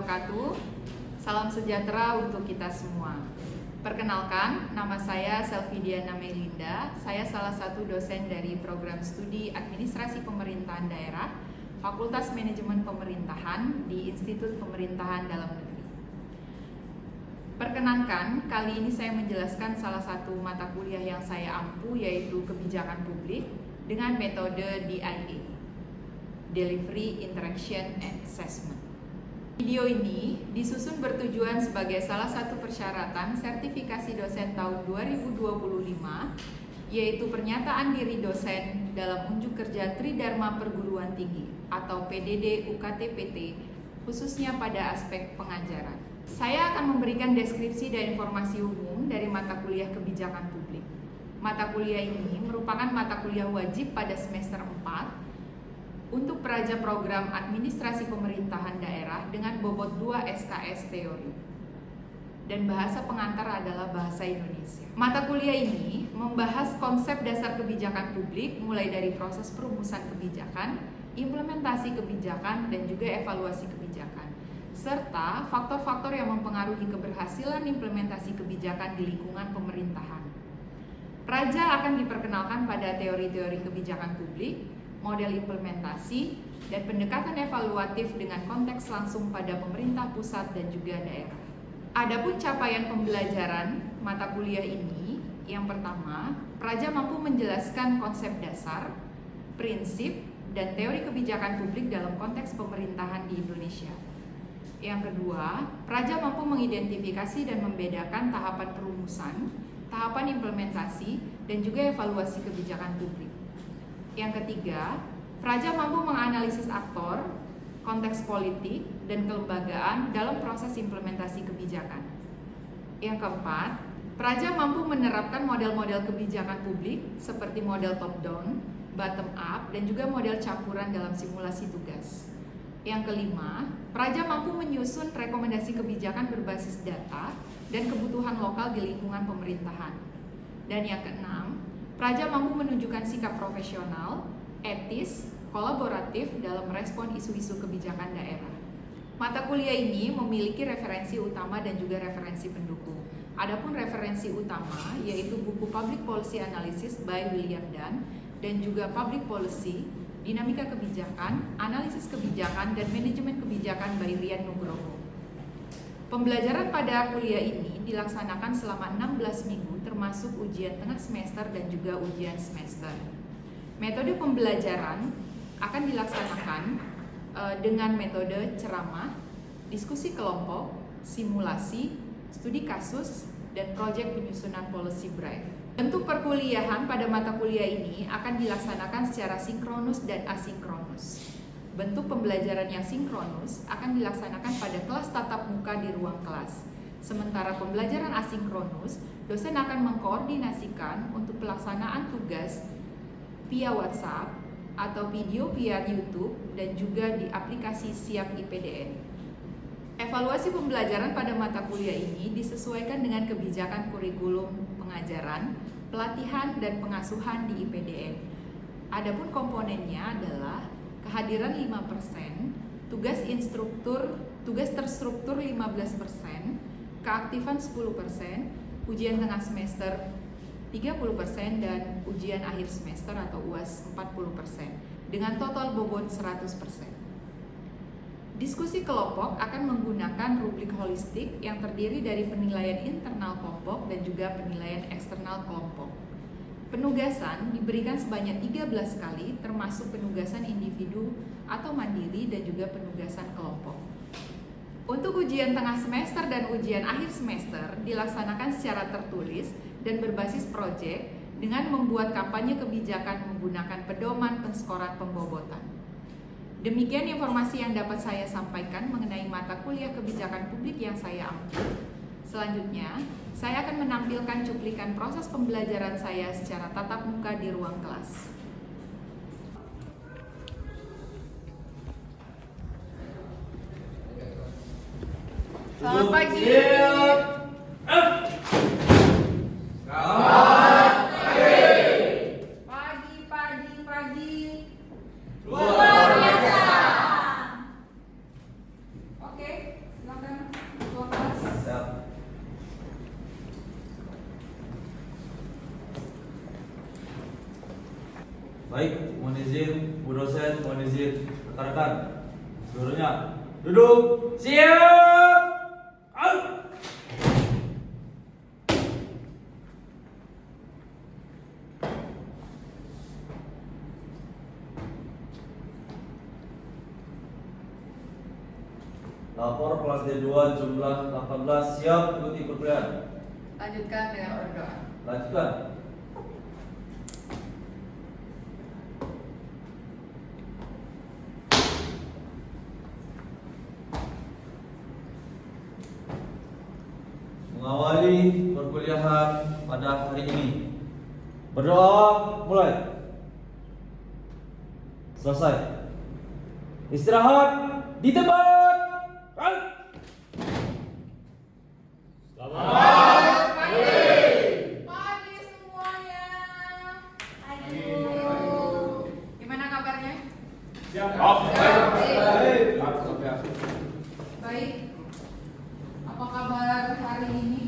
wabarakatuh. Salam sejahtera untuk kita semua. Perkenalkan, nama saya Selvidiana Melinda. Saya salah satu dosen dari program studi Administrasi Pemerintahan Daerah, Fakultas Manajemen Pemerintahan di Institut Pemerintahan Dalam Negeri. Perkenankan, kali ini saya menjelaskan salah satu mata kuliah yang saya ampu, yaitu Kebijakan Publik dengan metode DIA, Delivery, Interaction, and Assessment. Video ini disusun bertujuan sebagai salah satu persyaratan sertifikasi dosen tahun 2025, yaitu pernyataan diri dosen dalam unjuk kerja Tridharma Perguruan Tinggi atau PDD UKT-PT, khususnya pada aspek pengajaran. Saya akan memberikan deskripsi dan informasi umum dari mata kuliah Kebijakan Publik. Mata kuliah ini merupakan mata kuliah wajib pada semester 4 untuk peraja program Administrasi Pemerintahan Daerah dengan bobot 2 SKS teori. Dan bahasa pengantar adalah bahasa Indonesia. Mata kuliah ini membahas konsep dasar kebijakan publik mulai dari proses perumusan kebijakan, implementasi kebijakan, dan juga evaluasi kebijakan, serta faktor-faktor yang mempengaruhi keberhasilan implementasi kebijakan di lingkungan pemerintahan. Peraja akan diperkenalkan pada teori-teori kebijakan publik, model implementasi, dan pendekatan evaluatif dengan konteks langsung pada pemerintah pusat dan juga daerah. Adapun capaian pembelajaran mata kuliah ini, yang pertama, peraja mampu menjelaskan konsep dasar, prinsip, dan teori kebijakan publik dalam konteks pemerintahan di Indonesia. Yang kedua, peraja mampu mengidentifikasi dan membedakan tahapan perumusan, tahapan implementasi, dan juga evaluasi kebijakan publik. Yang ketiga, peraja mampu menganalisis aktor, konteks politik, dan kelembagaan dalam proses implementasi kebijakan. Yang keempat, peraja mampu menerapkan model-model kebijakan publik seperti model top-down, bottom-up, dan juga model campuran dalam simulasi tugas. Yang kelima, peraja mampu menyusun rekomendasi kebijakan berbasis data dan kebutuhan lokal di lingkungan pemerintahan. Dan yang keenam, peraja mampu menunjukkan sikap profesional, etis, kolaboratif dalam merespon isu-isu kebijakan daerah. Mata kuliah ini memiliki referensi utama dan juga referensi pendukung. Adapun referensi utama yaitu buku Public Policy Analysis by William Dunn dan juga Public Policy, Dinamika Kebijakan, Analisis Kebijakan, dan Manajemen Kebijakan by Rian Nugroho. Pembelajaran pada kuliah ini dilaksanakan selama 16 minggu termasuk ujian tengah semester dan juga ujian semester. Metode pembelajaran akan dilaksanakan dengan metode ceramah, diskusi kelompok, simulasi, studi kasus, dan proyek penyusunan policy brief. Bentuk perkuliahan pada mata kuliah ini akan dilaksanakan secara sinkronus dan asinkronus. Bentuk pembelajaran yang sinkronus akan dilaksanakan pada kelas tatap muka di ruang kelas. Sementara pembelajaran asinkronus, dosen akan mengkoordinasikan untuk pelaksanaan tugas via WhatsApp atau video via YouTube dan juga di aplikasi Siap IPDN. Evaluasi pembelajaran pada mata kuliah ini disesuaikan dengan kebijakan kurikulum pengajaran, pelatihan, dan pengasuhan di IPDN. Adapun komponennya adalah kehadiran 5%, tugas terstruktur 15%, keaktifan 10%, ujian tengah semester 30%, dan ujian akhir semester atau UAS 40%, dengan total bobot 100%. Diskusi kelompok akan menggunakan rubrik holistik yang terdiri dari penilaian internal kelompok dan juga penilaian eksternal kelompok. Penugasan diberikan sebanyak 13 kali, termasuk penugasan individu atau mandiri dan juga penugasan kelompok. Untuk ujian tengah semester dan ujian akhir semester dilaksanakan secara tertulis dan berbasis proyek dengan membuat kampanye kebijakan menggunakan pedoman penskoran pembobotan. Demikian informasi yang dapat saya sampaikan mengenai mata kuliah kebijakan publik yang saya ambil. Selanjutnya, saya akan menampilkan cuplikan proses pembelajaran saya secara tatap muka di ruang kelas. Selamat pagi. Pagi. Luar biasa. Oke, Baik, mohon izin Bu dosen, mohon izin rekan-rekan. Seluruhnya duduk. Siap. Out. Lapor kelas D2 jumlah 18 siap ikuti perkuliahan. Lanjutkan dengan berdoa. Lanjutkan. Mengawali perkuliahan pada hari ini. Berdoa mulai. Selesai. Istirahat di tempat. Pagi semuanya. Aduh. Gimana kabarnya? Baik. Apa kabar hari ini?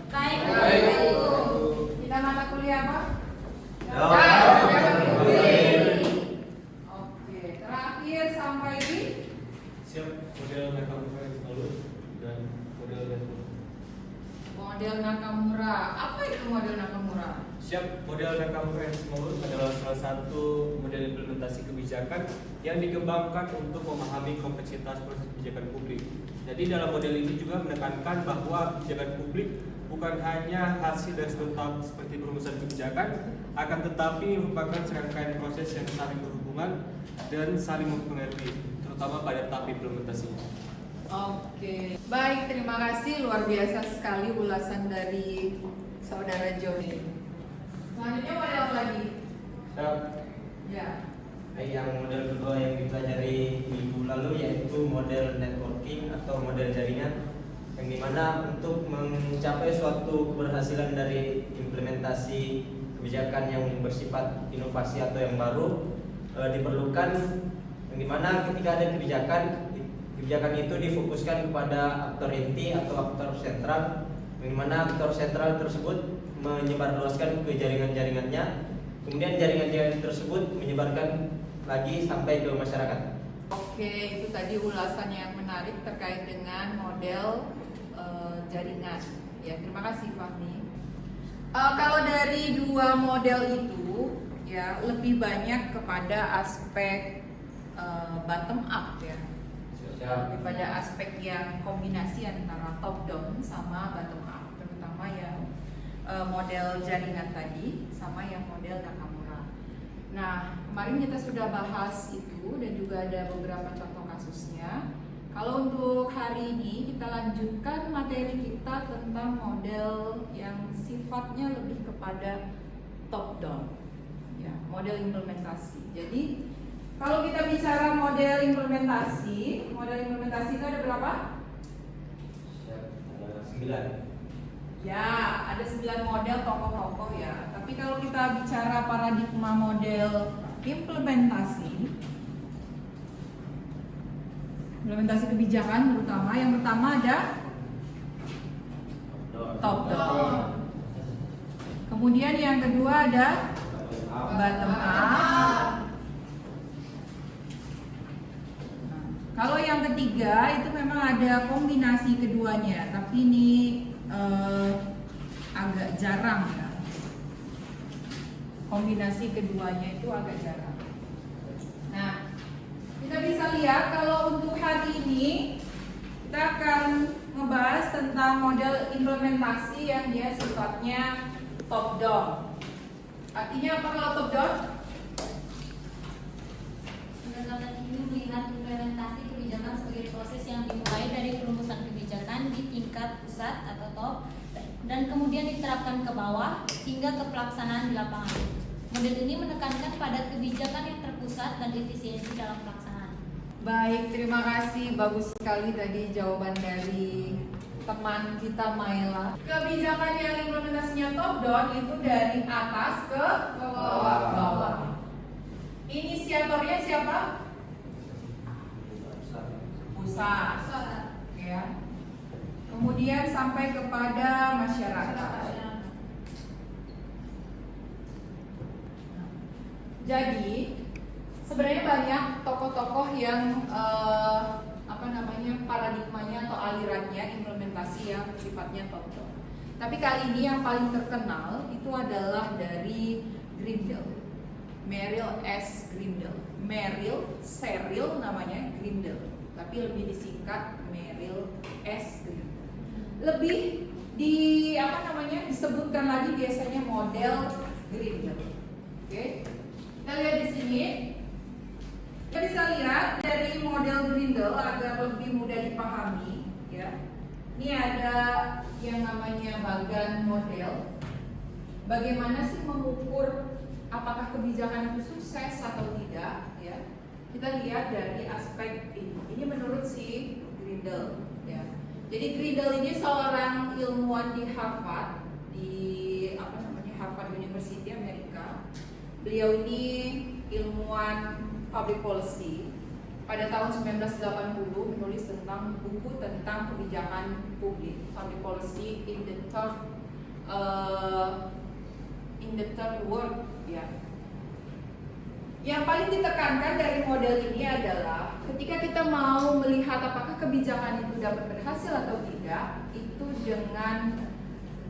Baik. Kita mata kuliah apa? Oke. Terakhir sampai di Siap model Nakamura Installer dan model Network. model Nakamura. Apa itu model Nakamura? Siap model Nakamura Installer adalah salah satu model implementasi kebijakan yang dikembangkan untuk memahami kompleksitas proses kebijakan publik. Jadi dalam model ini juga menekankan bahwa kebijakan publik bukan hanya hasil dari serentak seperti perumusan kebijakan, akan tetapi merupakan serangkaian proses yang saling berhubungan dan saling mempengaruhi, terutama pada tahap implementasinya. Oke, baik, terima kasih, luar biasa sekali ulasan dari saudara Joni. Selanjutnya model apa lagi? Siap. Ya. Baik, yang model kedua yang dipelajari minggu lalu yaitu model networking atau model jaringan, yang dimana untuk mencapai suatu keberhasilan dari implementasi kebijakan yang bersifat inovasi atau yang baru diperlukan, yang dimana ketika ada kebijakan itu difokuskan kepada aktor inti atau aktor sentral, yang dimana aktor sentral tersebut menyebarluaskan ke jaringan-jaringannya, kemudian jaringan-jaringan tersebut menyebarkan lagi sampai ke masyarakat. Oke, itu tadi ulasan yang menarik terkait dengan model jaringan. Ya, terima kasih Fahmi. Kalau dari dua model itu, ya lebih banyak kepada aspek bottom up ya. Lebih pada aspek yang kombinasi antara top down sama bottom up, terutama yang model jaringan tadi sama yang model Nakamura. Nah, kemarin kita sudah bahas itu dan juga ada beberapa contoh kasusnya. Kalau untuk hari ini kita lanjutkan materi kita tentang model yang sifatnya lebih kepada top down, ya, model implementasi. Jadi kalau kita bicara model implementasi itu ada berapa? Ada 9. Ya, ada 9 model tokoh-tokoh ya. Tapi kalau kita bicara paradigma model implementasi kebijakan terutama, yang pertama ada top down. Kemudian yang kedua ada bottom up. Kalau yang ketiga itu memang ada kombinasi keduanya, tapi ini agak jarang ya. Kombinasi keduanya itu agak jarang. Nah, kita bisa lihat kalau untuk hari ini kita akan ngebahas tentang model implementasi yang dia sifatnya top down. Artinya apa kalau top down? Pendekatan ini melihat implementasi kebijakan sebagai proses yang dimulai dari perumusan kebijakan di tingkat pusat atau top dan kemudian diterapkan ke bawah hingga ke pelaksanaan di lapangan. Model ini menekankan pada kebijakan yang terpusat dan efisiensi dalam pelaksanaan. Baik, terima kasih. Bagus sekali tadi jawaban dari teman kita Maela. Kebijakan yang implementasinya top down itu dari atas ke bawah. Inisiatornya siapa? Pusat. Ya. Kemudian sampai kepada masyarakat. Jadi sebenarnya banyak tokoh-tokoh yang paradigmanya atau alirannya implementasi yang sifatnya top down. Tapi kali ini yang paling terkenal itu adalah dari Grindel, Merrill S. Grindel. Merrill, Cyril namanya, Grindel, tapi lebih disingkat Merrill S. Grindel. Lebih disebutkan lagi biasanya model Grindel. Oke. Kita lihat di sini. Kita bisa lihat dari model Grindel agar lebih mudah dipahami, ya. Ini ada yang namanya Bagan model. Bagaimana sih mengukur apakah kebijakan itu sukses atau tidak, ya? Kita lihat dari aspek ini. Ini menurut si Grindel, ya. Jadi Grindel ini seorang ilmuwan di Harvard, Harvard University Amerika. Beliau ini ilmuwan public policy. Pada tahun 1980 menulis tentang buku tentang kebijakan publik, public policy in the third world, ya. Yang paling ditekankan dari model ini adalah ketika kita mau melihat apakah kebijakan itu dapat berhasil atau tidak, itu dengan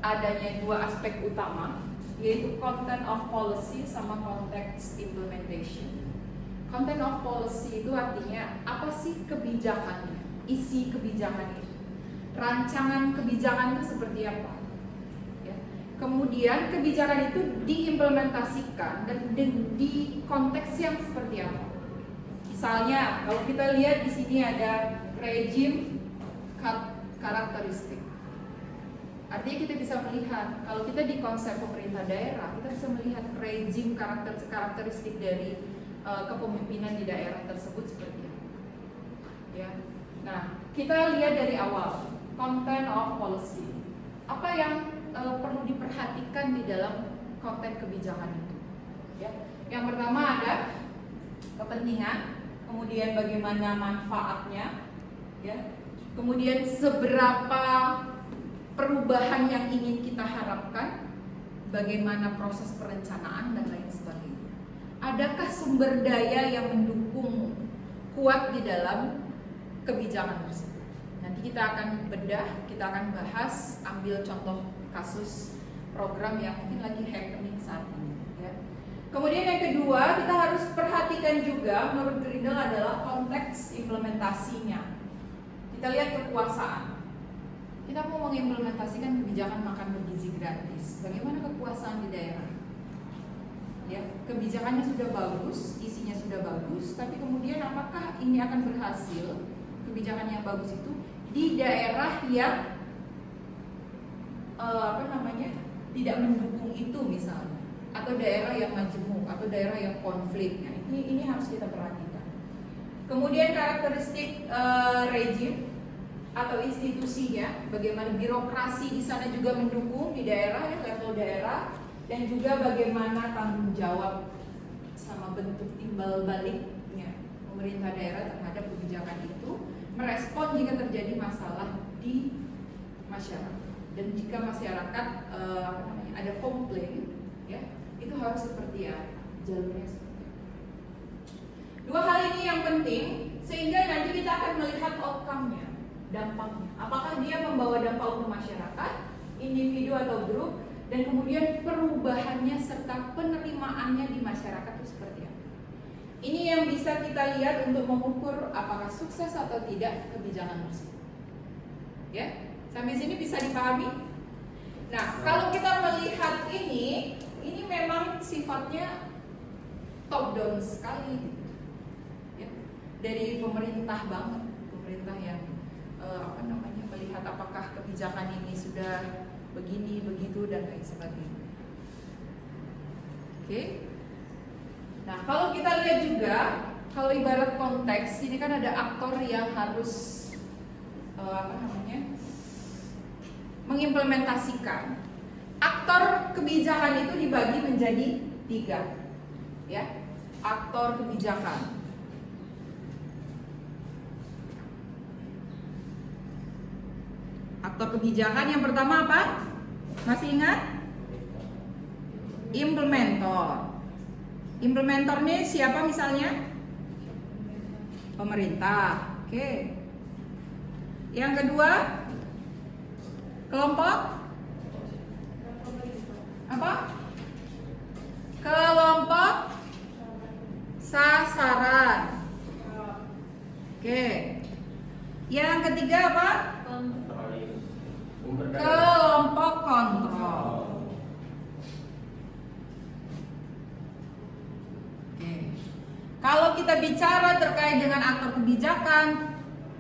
adanya dua aspek utama, yaitu content of policy sama konteks implementation. Content of policy itu artinya apa sih kebijakannya, isi kebijakan itu, rancangan kebijakan itu seperti apa, ya. Kemudian kebijakan itu diimplementasikan dan di konteks yang seperti apa. Misalnya kalau kita lihat di sini ada regime karakteristik. Artinya kita bisa melihat kalau kita di konsep pemerintah daerah, kita bisa melihat regime karakteristik dari kepemimpinan di daerah tersebut seperti apa, ya. Nah, kita lihat dari awal content of policy. Apa yang perlu diperhatikan di dalam konten kebijakan itu, ya. Yang pertama ada kepentingan, kemudian bagaimana manfaatnya, ya. Kemudian seberapa perubahan yang ingin kita harapkan, bagaimana proses perencanaan dan lain sebagainya. Adakah sumber daya yang mendukung kuat di dalam kebijakan tersebut? Nanti kita akan bedah, kita akan bahas, ambil contoh kasus program yang mungkin lagi happening saat ini, ya. Kemudian yang kedua, kita harus perhatikan juga menurut Grindel adalah konteks implementasinya. Kita lihat kekuasaan. Kita mau mengimplementasikan kebijakan makan bergizi gratis. Bagaimana kekuasaan di daerah? Ya, kebijakannya sudah bagus, isinya sudah bagus, tapi kemudian apakah ini akan berhasil? Kebijakan yang bagus itu di daerah yang tidak mendukung itu misalnya, atau daerah yang majemuk, atau daerah yang konflik. Nah, ini harus kita perhatikan. Kemudian karakteristik rejim atau institusinya, bagaimana birokrasi di sana juga mendukung di daerah, ya, level daerah, dan juga bagaimana tanggung jawab sama bentuk timbal baliknya pemerintah daerah terhadap kebijakan itu, merespon jika terjadi masalah di masyarakat. Dan jika masyarakat ada komplain, ya, itu harus seperti apa, jalurnya seperti apa. Dua hal ini yang penting sehingga nanti kita akan melihat outcome-nya, dampaknya. Apakah dia membawa dampak untuk masyarakat, individu atau grup, dan kemudian perubahannya serta penerimaannya di masyarakat itu seperti apa. Ini yang bisa kita lihat untuk mengukur apakah sukses atau tidak kebijakan tersebut. Ya, sampai sini bisa dipahami? Nah, kalau kita melihat ini memang sifatnya top down sekali, ya. Dari pemerintah banget, pemerintah yang melihat apakah kebijakan ini sudah begini, begitu, dan lain sebagainya. Oke. Nah, kalau kita lihat juga, kalau ibarat konteks, ini kan ada aktor yang harus mengimplementasikan. Aktor kebijakan itu dibagi menjadi 3, ya. Aktor kebijakan. Aktor kebijakan yang pertama apa? Masih ingat? Implementor. implementornya siapa misalnya? Pemerintah. Oke. Yang kedua, kelompok apa? Kelompok sasaran. Oke. Yang ketiga apa? Kelompok kontrol. Oke. Kalau kita bicara terkait dengan aktor kebijakan,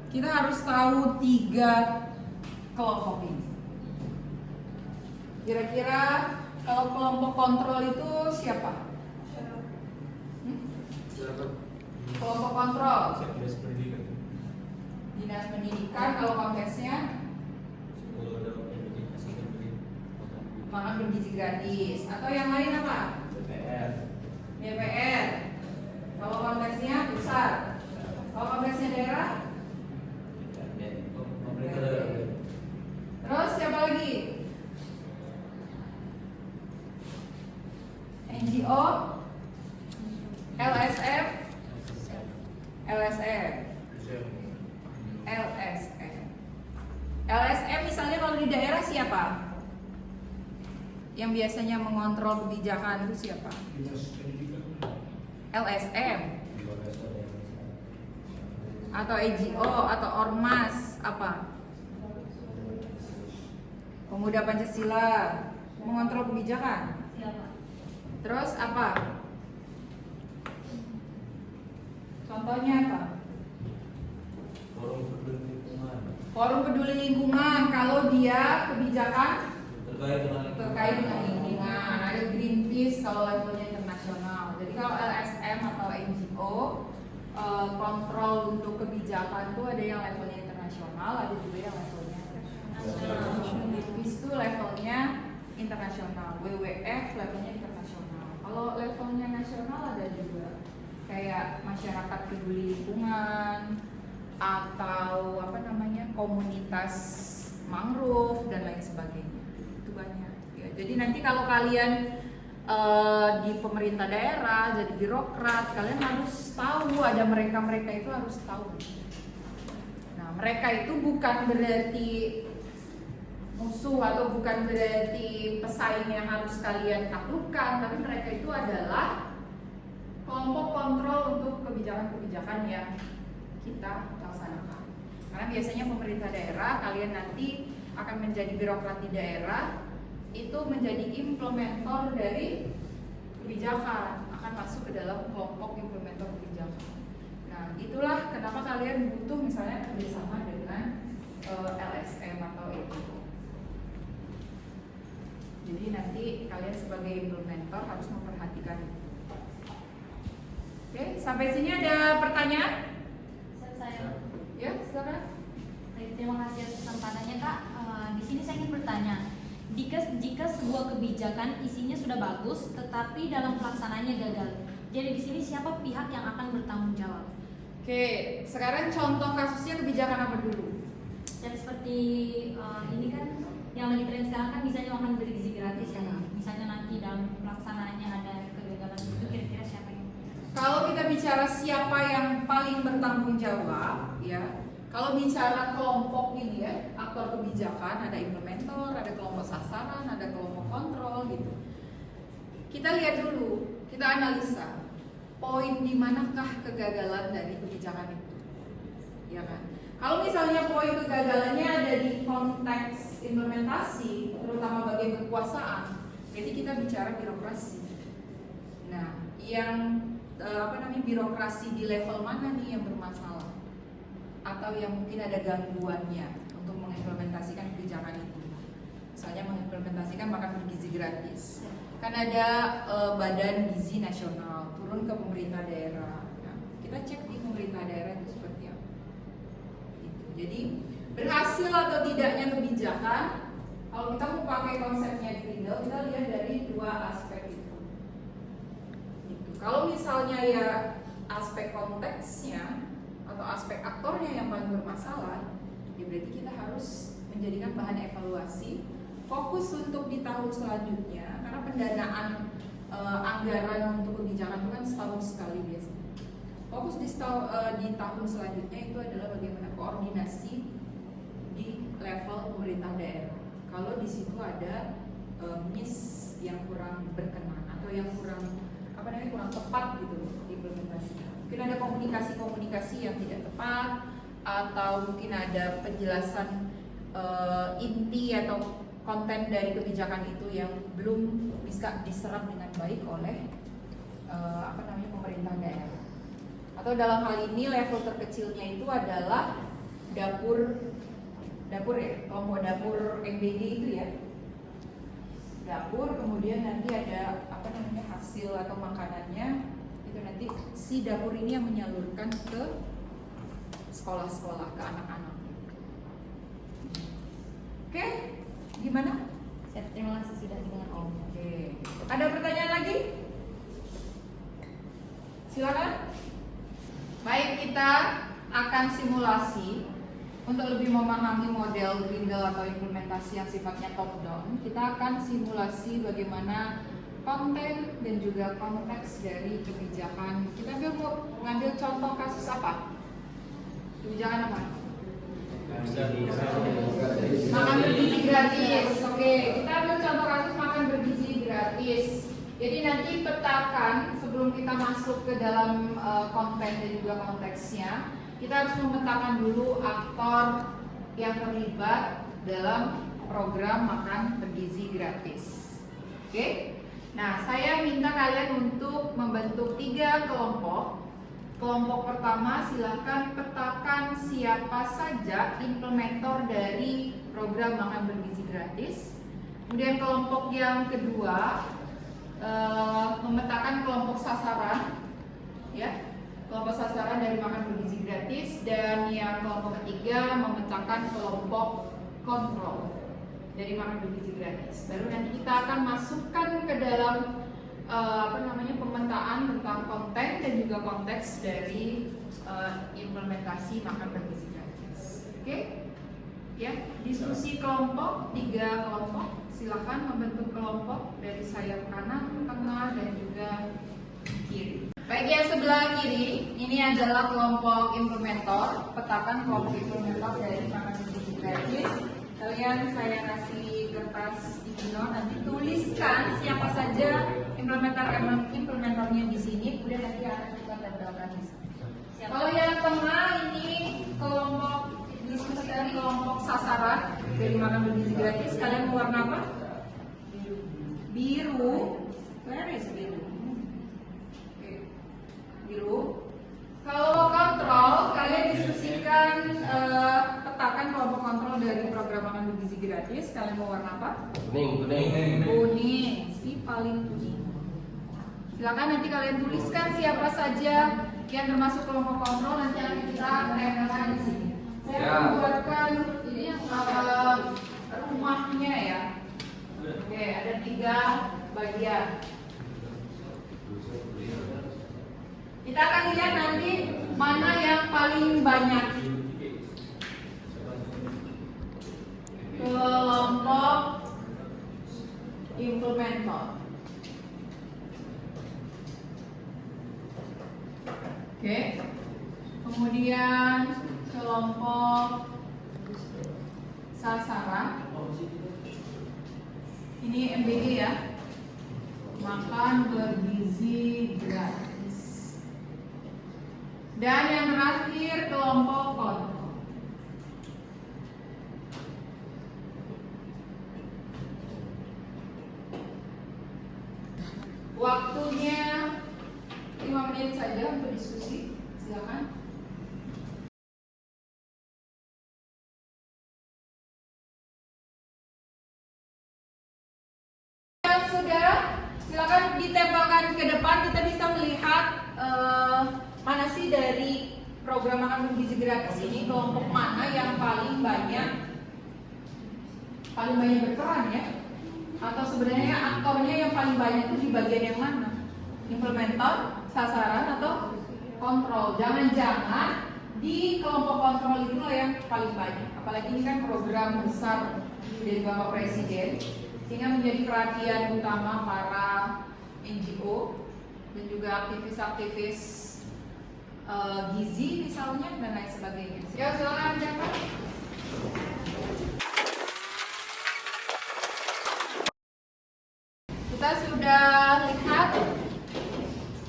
kita harus tahu 3 kelompok ini. Kira-kira kalau kelompok kontrol itu siapa? Kelompok kontrol. Dinas pendidikan. Dinas pendidikan kalau konteksnya makan bergizi gratis, atau yang lain apa? DPR. Kalau konteksnya pusat. Kalau konteksnya daerah? Pemerintah daerah. Terus siapa lagi? NGO, LSF, LSF, LSF. LSF misalnya kalau di daerah siapa? Yang biasanya mengontrol kebijakan itu siapa? LSM atau NGO atau ormas apa? Pemuda Pancasila mengontrol kebijakan. Siapa? Terus apa? Contohnya apa? Forum peduli lingkungan Forum peduli lingkungan kalau dia kebijakan terkait dengan dengan lingkungan. Ada Greenpeace kalau levelnya internasional. Jadi kalau LSM atau NGO kontrol untuk kebijakan tuh ada yang levelnya internasional, ada juga yang levelnya nasional. Greenpeace itu levelnya internasional, WWF levelnya internasional. Kalau levelnya nasional ada juga kayak masyarakat peduli lingkungan atau apa namanya komunitas mangrove dan lain sebagainya. Itu banyak. Ya, jadi nanti kalau kalian di pemerintah daerah jadi birokrat, kalian harus tahu ada mereka itu harus tahu. Nah, mereka itu bukan berarti musuh atau bukan berarti pesaing yang harus kalian taklukkan, tapi mereka itu adalah kelompok kontrol untuk kebijakan-kebijakan yang kita laksanakan. Karena biasanya pemerintah daerah, kalian nanti akan menjadi birokrat di daerah, itu menjadi implementer dari kebijakan, akan masuk ke dalam kelompok implementer kebijakan. Nah, itulah kenapa kalian butuh misalnya kerjasama dengan LSM atau itu. Jadi nanti kalian sebagai implementer harus memperhatikan itu. Oke, sampai sini ada pertanyaan? Saya. Ya, silakan. Baik, terima kasih atas kesempatannya Kak. Di sini saya ingin bertanya, jika sebuah kebijakan isinya sudah bagus, tetapi dalam pelaksanaannya gagal, jadi di sini siapa pihak yang akan bertanggung jawab? Oke, sekarang contoh kasusnya kebijakan apa dulu? Jadi seperti ini kan yang lagi tren sekarang kan misalnya makan bergizi gratis ya Kak. Misalnya nanti dalam pelaksanaannya ada kegagalan itu, kira-kira siapa yang? Kalau kita bicara siapa yang paling bertanggung jawab, ya. Kalau bicara kelompok ini ya, aktor kebijakan, ada implementer, ada kelompok sasaran, ada kelompok kontrol gitu. Kita lihat dulu, kita analisa poin di manakah kegagalan dari kebijakan itu, ya kan? Kalau misalnya poin kegagalannya ada di konteks implementasi, terutama bagian kekuasaan, jadi kita bicara birokrasi. Nah, yang birokrasi di level mana nih yang bermasalah? Atau yang mungkin ada gangguannya untuk mengimplementasikan kebijakan itu. Misalnya mengimplementasikan makan bergizi gratis. Kan ada Badan Gizi Nasional turun ke pemerintah daerah. Nah, kita cek di pemerintah daerah itu seperti apa. Gitu. Jadi berhasil atau tidaknya kebijakan, kalau kita mau pakai konsepnya Grindel, kita lihat dari 2 aspek itu. Gitu. Kalau misalnya ya aspek konteksnya atau aspek aktornya yang paling bermasalah, ya berarti kita harus menjadikan bahan evaluasi, fokus untuk di tahun selanjutnya, karena pendanaan anggaran untuk kebijakan itu kan setahun sekali biasanya. Fokus di tahun selanjutnya itu adalah bagaimana koordinasi di level pemerintah daerah. Kalau di situ ada miss yang kurang berkenan atau yang kurang kurang tepat gitu implementasinya. Mungkin ada komunikasi yang tidak tepat, atau mungkin ada penjelasan inti atau konten dari kebijakan itu yang belum bisa diserap dengan baik oleh pemerintah daerah. Atau dalam hal ini level terkecilnya itu adalah dapur ya, kelompok dapur MBG itu ya. Dapur, kemudian nanti ada hasil atau makanannya itu nanti si dapur ini yang menyalurkan ke sekolah-sekolah, ke anak-anak. Oke, gimana? Siap, terima kasih sudah dimengerti. Oke, ada pertanyaan lagi? Silakan. Baik, kita akan simulasi. Untuk lebih memahami model Grindel atau implementasi yang sifatnya top down, kita akan simulasi bagaimana konten dan juga konteks dari kebijakan. Kita mau ngambil contoh kasus apa? Kebijakan apa? Makan bergizi gratis. Oke, kita ambil contoh kasus makan bergizi gratis. Jadi nanti petakan sebelum kita masuk ke dalam konten dan juga konteksnya. Kita harus memetakan dulu aktor yang terlibat dalam program makan bergizi gratis. Oke? Nah, saya minta kalian untuk membentuk 3 kelompok. Kelompok pertama, silakan petakan siapa saja implementer dari program makan bergizi gratis. Kemudian kelompok yang kedua, memetakan kelompok sasaran, ya. Kelompok sasaran dari makan bergizi gratis, dan yang kelompok ketiga memetakan kelompok kontrol dari makan bergizi gratis. Baru nanti kita akan masukkan ke dalam pemetaan tentang konten dan juga konteks dari implementasi makan bergizi gratis. Oke? Ya, diskusi kelompok, 3 kelompok. Silakan membentuk kelompok dari sayap kanan, tengah, dan juga kiri. Baik, yang sebelah kiri ini adalah kelompok implementer. Petakan kelompok implementer dari makan bergizi gratis. Kalian saya kasih kertas ini, nanti tuliskan siapa saja implementernya di sini. Kemudian nanti akan kita tempelkan di sini. Kalau yang tengah ini kelompok diskusikan kelompok sasaran dari makan bergizi gratis. Kalian mau warna apa? Biru. Where is biru? Biru. Kalau kontrol, kalian diskusikan petakan kelompok kontrol dari program makan bergizi gratis. Kalian mau warna apa? Kuning. Kuning, si paling kuning. Silakan nanti kalian tuliskan siapa saja yang termasuk kelompok kontrol, nanti akan kita tempelkan di sini. Saya membuatkan ini rumahnya ya. Oke, ada 3 bagian. Kita akan lihat nanti mana yang paling banyak. Kelompok implementer. Oke. Kemudian kelompok sasaran. Ini MBG ya. Makan bergizi gratis. Dan yang terakhir kelompok kontrol. Waktunya 5 menit saja untuk diskusi. Silakan. Sudah, silakan ditempelkan ke depan. Kita bisa melihat mana sih dari program makan bergizi gratis ini kelompok mana yang paling banyak berperan ya? Atau sebenarnya aktornya yang paling banyak itu di bagian yang mana? Implementer, sasaran, atau kontrol? Jangan-jangan di kelompok kontrol itulah yang paling banyak. Apalagi ini kan program besar dari Bapak Presiden, sehingga menjadi perhatian utama para NGO dan juga aktivis-aktivis gizi misalnya dan lain sebagainya. Ya, silakan Jaka. Kita sudah lihat,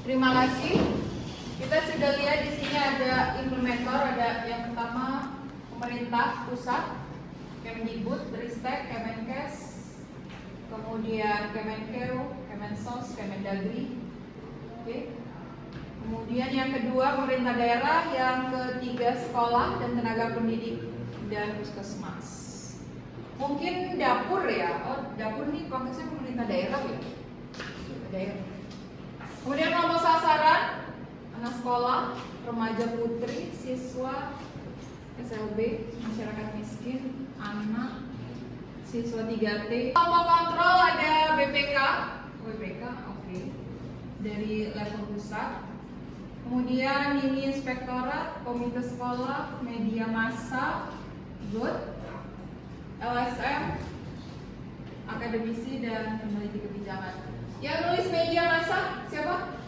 terima kasih. Kita sudah lihat di sini ada implementer, ada yang pertama pemerintah pusat, Kemdikbud, Ristek, Kemenkes, kemudian Kemenkeu, Kemensos, Kemendagri. Oke. Kemudian yang kedua pemerintah daerah, yang ketiga sekolah dan tenaga pendidik dan puskesmas. Mungkin dapur ya, oh dapur nih konteksnya pemerintah daerah ya. Daerah. Kemudian kelompok sasaran, anak sekolah, remaja putri, siswa, SLB, masyarakat miskin, anak, siswa 3T. Kelompok kontrol ada BPK, oke, dari level pusat. Kemudian ini inspektorat, komite sekolah, media massa, good, LSM, akademisi dan peneliti kebijakan. Yang nulis media massa siapa?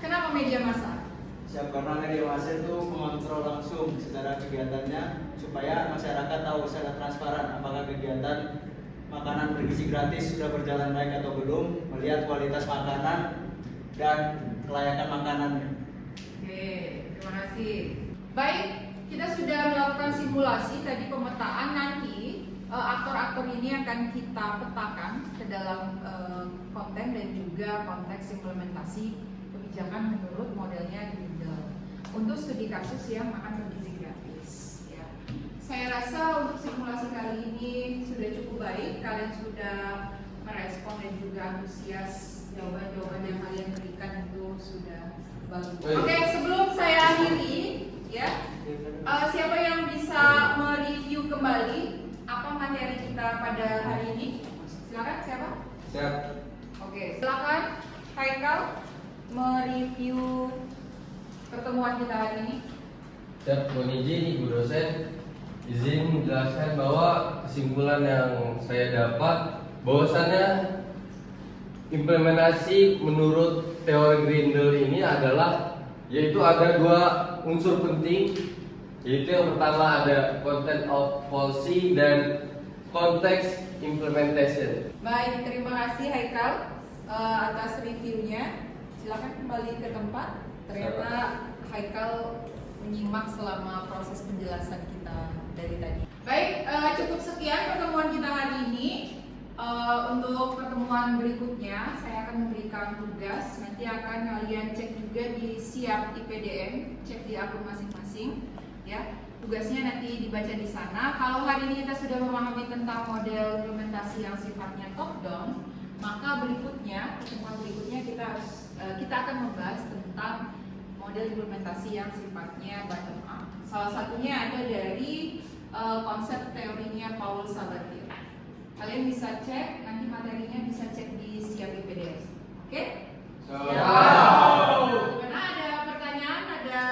Kenapa media massa? Siap, karena media massa itu mengontrol langsung secara kegiatannya supaya masyarakat tahu secara transparan apakah kegiatan makanan bergizi gratis sudah berjalan baik atau belum, melihat kualitas makanan dan kelayakan makanannya. Oke, terima kasih. Baik, kita sudah melakukan simulasi tadi pemetaan. Nanti aktor-aktor ini akan kita petakan ke dalam konten dan juga konteks implementasi kebijakan menurut modelnya Grindel untuk studi kasus yang akan bergizi gratis. Ya. Saya rasa untuk simulasi kali ini sudah cukup baik. Kalian sudah merespon dan juga antusias, jawaban-jawaban yang kalian berikan itu sudah bagus. Oke, sebelum saya akhiri, ya, siapa yang bisa mereview kembali apa materi kita pada hari ini? Silakan, siapa? Siap. Oke, silakan Haikal mereview pertemuan kita hari ini. Siap, mohon izin Ibu dosen, izin menjelaskan bahwa kesimpulan yang saya dapat bahwasannya implementasi menurut teori Grindel ini adalah yaitu ada dua unsur penting, yaitu yang pertama ada content of policy dan konteks implementation. Baik, terima kasih Haikal atas reviewnya. Silakan kembali ke tempat. Ternyata Haikal menyimak selama proses penjelasan kita dari tadi. Baik, cukup sekian pertemuan kita hari ini. Untuk pertemuan berikutnya saya akan memberikan tugas. Nanti akan kalian cek juga di Siap IPDN, cek di akun masing-masing. Ya, tugasnya nanti dibaca di sana. Kalau hari ini kita sudah memahami tentang model implementasi yang sifatnya top down, maka berikutnya pertemuan berikutnya kita akan membahas tentang model implementasi yang sifatnya bottom up. Salah satunya ada dari konsep teorinya Paul Sabatier. Kalian bisa cek, nanti materinya bisa cek di Siap IPDN. Oke? Gimana, ada pertanyaan, ada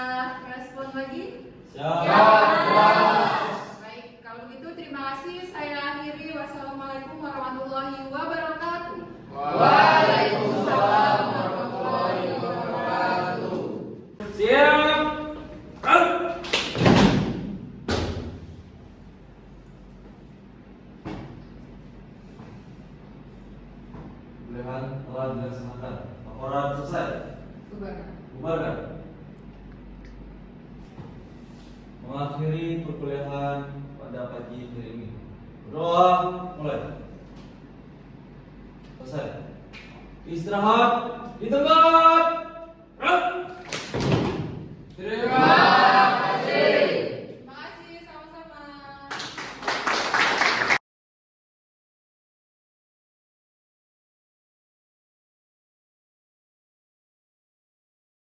respon lagi? Baik, kalau begitu terima kasih. Saya akhiri. Wassalamualaikum warahmatullahi wabarakatuh. Waalaikumsalam warahmatullahi wabarakatuh. Siap. Pemilihan telah dilaksanakan. Laporan selesai. Bubarkan. Mengakhiri perkuliahan pada pagi hari ini. Berdoa mulai. Selesai. Istirahat di tempat. Terima